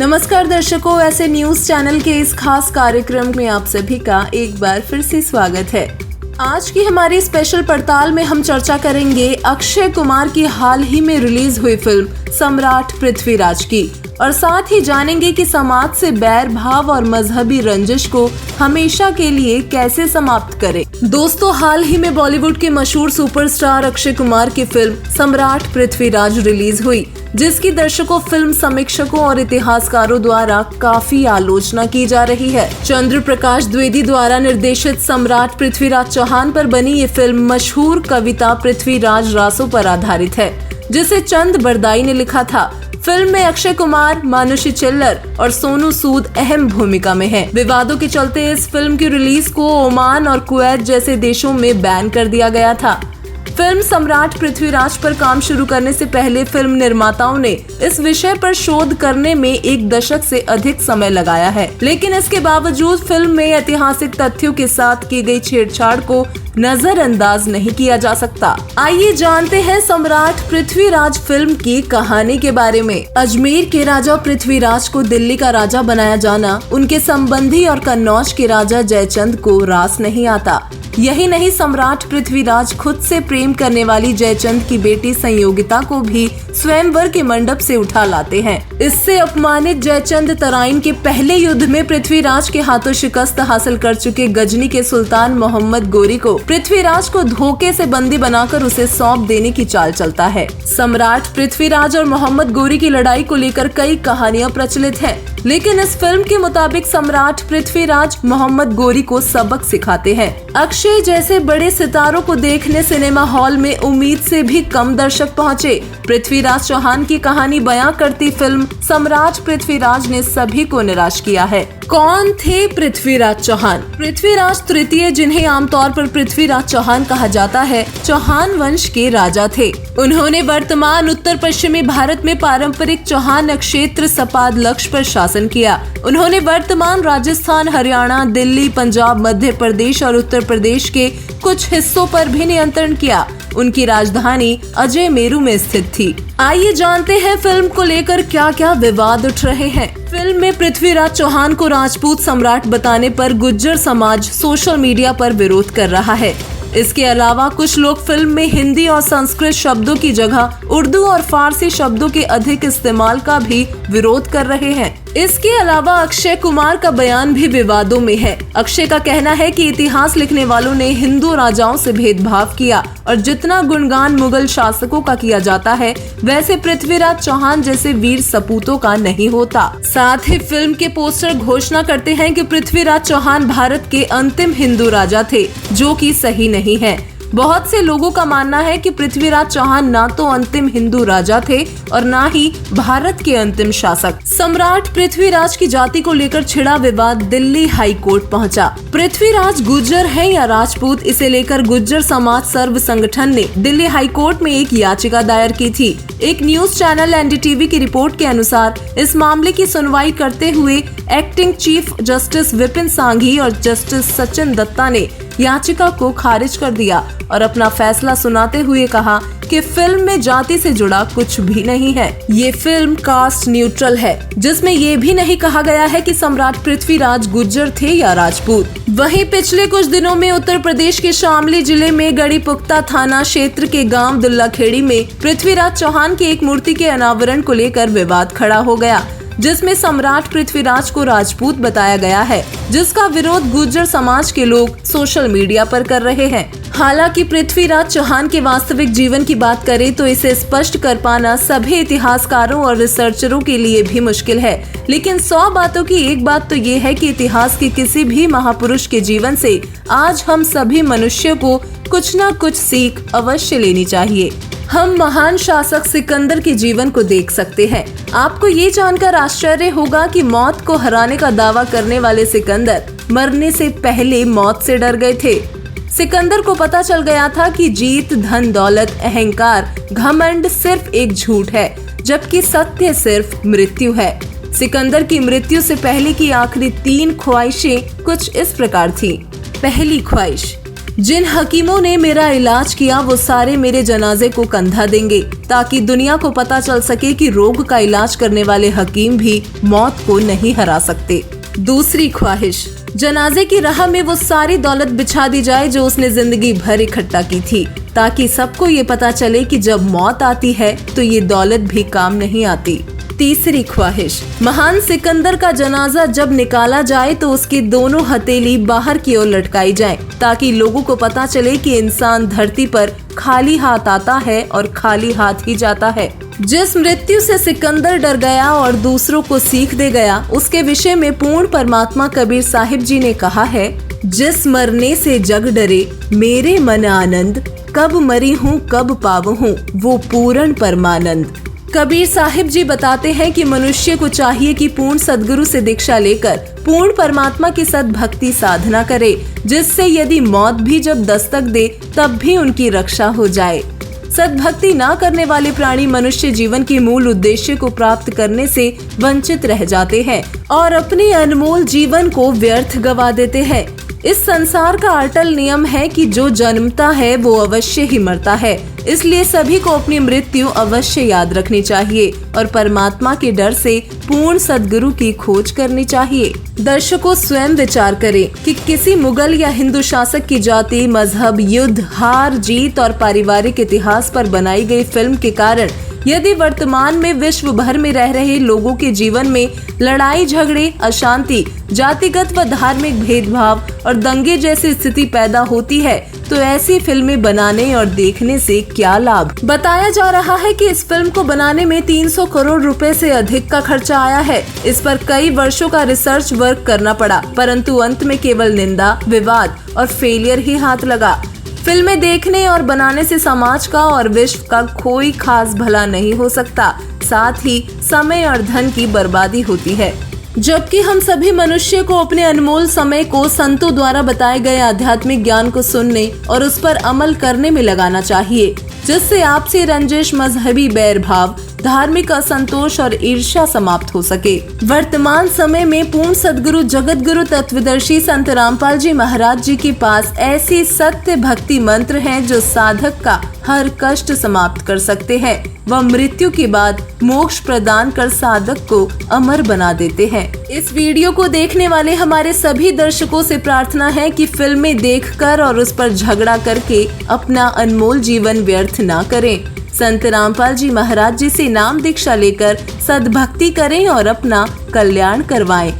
नमस्कार दर्शकों, ऐसे न्यूज चैनल के इस खास कार्यक्रम में आप सभी का एक बार फिर से स्वागत है। आज की हमारी स्पेशल पड़ताल में हम चर्चा करेंगे अक्षय कुमार की हाल ही में रिलीज हुई फिल्म सम्राट पृथ्वीराज की, और साथ ही जानेंगे कि समाज से बैर भाव और मजहबी रंजिश को हमेशा के लिए कैसे समाप्त करें। दोस्तों, हाल ही में बॉलीवुड के मशहूर सुपरस्टार अक्षय कुमार की फिल्म सम्राट पृथ्वीराज रिलीज हुई, जिसकी दर्शकों, फिल्म समीक्षकों और इतिहासकारों द्वारा काफी आलोचना की जा रही है। चंद्र प्रकाश द्विवेदी द्वारा निर्देशित सम्राट पृथ्वीराज चौहान पर बनी ये फिल्म मशहूर कविता पृथ्वीराज रासो पर आधारित है, जिसे चंद बरदाई ने लिखा था। फिल्म में अक्षय कुमार, मानुषी चिल्लर और सोनू सूद अहम भूमिका में हैं। विवादों के चलते इस फिल्म की रिलीज को ओमान और कुवैत जैसे देशों में बैन कर दिया गया था। फिल्म सम्राट पृथ्वीराज पर काम शुरू करने से पहले फिल्म निर्माताओं ने इस विषय पर शोध करने में 1 दशक से अधिक समय लगाया है, लेकिन इसके बावजूद फिल्म में ऐतिहासिक तथ्यों के साथ की गई छेड़छाड़ को नजरअंदाज नहीं किया जा सकता। आइए जानते हैं सम्राट पृथ्वीराज फिल्म की कहानी के बारे में। अजमेर के राजा पृथ्वीराज को दिल्ली का राजा बनाया जाना उनके संबंधी और कन्नौज के राजा जयचंद को रास नहीं आता। यही नहीं, सम्राट पृथ्वीराज खुद से प्रेम करने वाली जयचंद की बेटी संयोगिता को भी स्वयंवर के मंडप से उठा लाते हैं। इससे अपमानित जयचंद तराइन के पहले युद्ध में पृथ्वीराज के हाथों शिकस्त हासिल कर चुके गजनी के सुल्तान मोहम्मद गोरी को पृथ्वीराज को धोखे से बंदी बनाकर उसे सौंप देने की चाल चलता है। सम्राट पृथ्वीराज और मोहम्मद गोरी की लड़ाई को लेकर कई कहानियां प्रचलित हैं, लेकिन इस फिल्म के मुताबिक सम्राट पृथ्वीराज मोहम्मद गोरी को सबक सिखाते हैं। अक्षय जैसे बड़े सितारों को देखने सिनेमा हॉल में उम्मीद से भी कम दर्शक पहुंचे। पृथ्वीराज चौहान की कहानी बयां करती फिल्म सम्राट पृथ्वीराज ने सभी को निराश किया है। कौन थे पृथ्वीराज चौहान? पृथ्वीराज तृतीय, जिन्हें आमतौर पर पृथ्वीराज चौहान कहा जाता है, चौहान वंश के राजा थे। उन्होंने वर्तमान उत्तर पश्चिमी भारत में पारंपरिक चौहान क्षेत्र सपाद लक्ष्य पर शासन किया। उन्होंने वर्तमान राजस्थान, हरियाणा, दिल्ली, पंजाब, मध्य प्रदेश और उत्तर प्रदेश के कुछ हिस्सों पर भी नियंत्रण किया। उनकी राजधानी अजय मेरू में स्थित थी। आइए जानते हैं फिल्म को लेकर क्या क्या विवाद उठ रहे हैं। फिल्म में पृथ्वीराज चौहान को राजपूत सम्राट बताने पर गुज्जर समाज सोशल मीडिया पर विरोध कर रहा है। इसके अलावा कुछ लोग फिल्म में हिंदी और संस्कृत शब्दों की जगह उर्दू और फारसी शब्दों के अधिक इस्तेमाल का भी विरोध कर रहे हैं। इसके अलावा अक्षय कुमार का बयान भी विवादों में है। अक्षय का कहना है कि इतिहास लिखने वालों ने हिंदू राजाओं से भेदभाव किया और जितना गुणगान मुगल शासकों का किया जाता है, वैसे पृथ्वीराज चौहान जैसे वीर सपूतों का नहीं होता। साथ ही फिल्म के पोस्टर घोषणा करते हैं कि पृथ्वीराज चौहान भारत के अंतिम हिंदू राजा थे, जो कि सही नहीं है। बहुत से लोगों का मानना है कि पृथ्वीराज चौहान ना तो अंतिम हिंदू राजा थे और ना ही भारत के अंतिम शासक। सम्राट पृथ्वीराज की जाति को लेकर छिड़ा विवाद दिल्ली हाई कोर्ट पहुंचा। पृथ्वीराज गुर्जर है या राजपूत, इसे लेकर गुर्जर समाज सर्व संगठन ने दिल्ली हाई कोर्ट में एक याचिका दायर की थी। एक न्यूज चैनल एनडीटीवी की रिपोर्ट के अनुसार इस मामले की सुनवाई करते हुए acting chief justice Vipin Sanghi और जस्टिस सचिन दत्ता ने याचिका को खारिज कर दिया और अपना फैसला सुनाते हुए कहा कि फिल्म में जाति से जुड़ा कुछ भी नहीं है। ये फिल्म कास्ट न्यूट्रल है, जिसमें ये भी नहीं कहा गया है कि सम्राट पृथ्वीराज गुर्जर थे या राजपूत। वहीं पिछले कुछ दिनों में उत्तर प्रदेश के शामली जिले में गढ़ी पुख्ता थाना क्षेत्र के गांव दुल्लाखेड़ी में पृथ्वीराज चौहान की एक मूर्ति के अनावरण को लेकर विवाद खड़ा हो गया, जिसमें सम्राट पृथ्वीराज को राजपूत बताया गया है, जिसका विरोध गुर्जर समाज के लोग सोशल मीडिया पर कर रहे हैं। हालांकि पृथ्वीराज चौहान के वास्तविक जीवन की बात करें तो इसे स्पष्ट कर पाना सभी इतिहासकारों और रिसर्चरों के लिए भी मुश्किल है, लेकिन 100 बातों की एक बात तो ये है कि इतिहास के किसी भी महापुरुष के जीवन से आज हम सभी मनुष्यों को कुछ न कुछ सीख अवश्य लेनी चाहिए। हम महान शासक सिकंदर के जीवन को देख सकते हैं। आपको ये जानकर आश्चर्य होगा कि मौत को हराने का दावा करने वाले सिकंदर मरने से पहले मौत से डर गए थे। सिकंदर को पता चल गया था कि जीत, धन दौलत, अहंकार, घमंड सिर्फ एक झूठ है, जबकि सत्य सिर्फ मृत्यु है। सिकंदर की मृत्यु से पहले की आखिरी 3 ख्वाहिशें कुछ इस प्रकार थी। पहली ख्वाहिश, जिन हकीमों ने मेरा इलाज किया वो सारे मेरे जनाजे को कंधा देंगे, ताकि दुनिया को पता चल सके कि रोग का इलाज करने वाले हकीम भी मौत को नहीं हरा सकते। दूसरी ख्वाहिश, जनाजे की राह में वो सारी दौलत बिछा दी जाए जो उसने जिंदगी भर इकट्ठा की थी, ताकि सबको ये पता चले कि जब मौत आती है तो ये दौलत भी काम नहीं आती। तीसरी ख्वाहिश, महान सिकंदर का जनाजा जब निकाला जाए तो उसकी दोनों हथेली बाहर की ओर लटकाई जाए, ताकि लोगों को पता चले कि इंसान धरती पर खाली हाथ आता है और खाली हाथ ही जाता है। जिस मृत्यु से सिकंदर डर गया और दूसरों को सीख दे गया, उसके विषय में पूर्ण परमात्मा कबीर साहिब जी ने कहा है, जिस मरने से जग डरे मेरे मन आनंद, कब मरी हूँ कब पावहूँ वो पूर्ण परमानंद। कबीर साहिब जी बताते हैं कि मनुष्य को चाहिए कि पूर्ण सद्गुरु से दीक्षा लेकर पूर्ण परमात्मा की सद्भक्ति साधना करे, जिससे यदि मौत भी जब दस्तक दे तब भी उनकी रक्षा हो जाए। सद्भक्ति ना करने वाले प्राणी मनुष्य जीवन के मूल उद्देश्य को प्राप्त करने से वंचित रह जाते हैं और अपने अनमोल जीवन को व्यर्थ गवा देते हैं। इस संसार का अटल नियम है कि जो जन्मता है वो अवश्य ही मरता है, इसलिए सभी को अपनी मृत्यु अवश्य याद रखनी चाहिए और परमात्मा के डर से पूर्ण सद्गुरु की खोज करनी चाहिए। दर्शकों स्वयं विचार करें कि किसी मुगल या हिंदू शासक की जाति, मजहब, युद्ध, हार जीत और पारिवारिक इतिहास पर बनाई गई फिल्म के कारण यदि वर्तमान में विश्व भर में रह रहे लोगों के जीवन में लड़ाई झगड़े, अशांति, जातिगत व धार्मिक भेदभाव और दंगे जैसी स्थिति पैदा होती है तो ऐसी फिल्में बनाने और देखने से क्या लाभ। बताया जा रहा है कि इस फिल्म को बनाने में 300 करोड़ रुपए से अधिक का खर्चा आया है। इस पर कई वर्षों का रिसर्च वर्क करना पड़ा, परंतु अंत में केवल निंदा, विवाद और फेलियर ही हाथ लगा। फिल्में देखने और बनाने से समाज का और विश्व का कोई खास भला नहीं हो सकता, साथ ही समय और धन की बर्बादी होती है। जबकि हम सभी मनुष्य को अपने अनमोल समय को संतों द्वारा बताए गए आध्यात्मिक ज्ञान को सुनने और उस पर अमल करने में लगाना चाहिए, जिससे आपसी रंजिश, मजहबी बैर भाव, धार्मिक असंतोष और ईर्ष्या समाप्त हो सके। वर्तमान समय में पूर्ण सद्गुरु जगत गुरु तत्वदर्शी संत रामपाल जी महाराज जी के पास ऐसी सत्य भक्ति मंत्र हैं जो साधक का हर कष्ट समाप्त कर सकते हैं व मृत्यु के बाद मोक्ष प्रदान कर साधक को अमर बना देते हैं। इस वीडियो को देखने वाले हमारे सभी दर्शकों से प्रार्थना है कि फिल्में देखकर और उस पर झगड़ा करके अपना अनमोल जीवन व्यर्थ ना करें। संत रामपाल जी महाराज जी से नाम दीक्षा लेकर सद्भक्ति करें और अपना कल्याण करवाएं।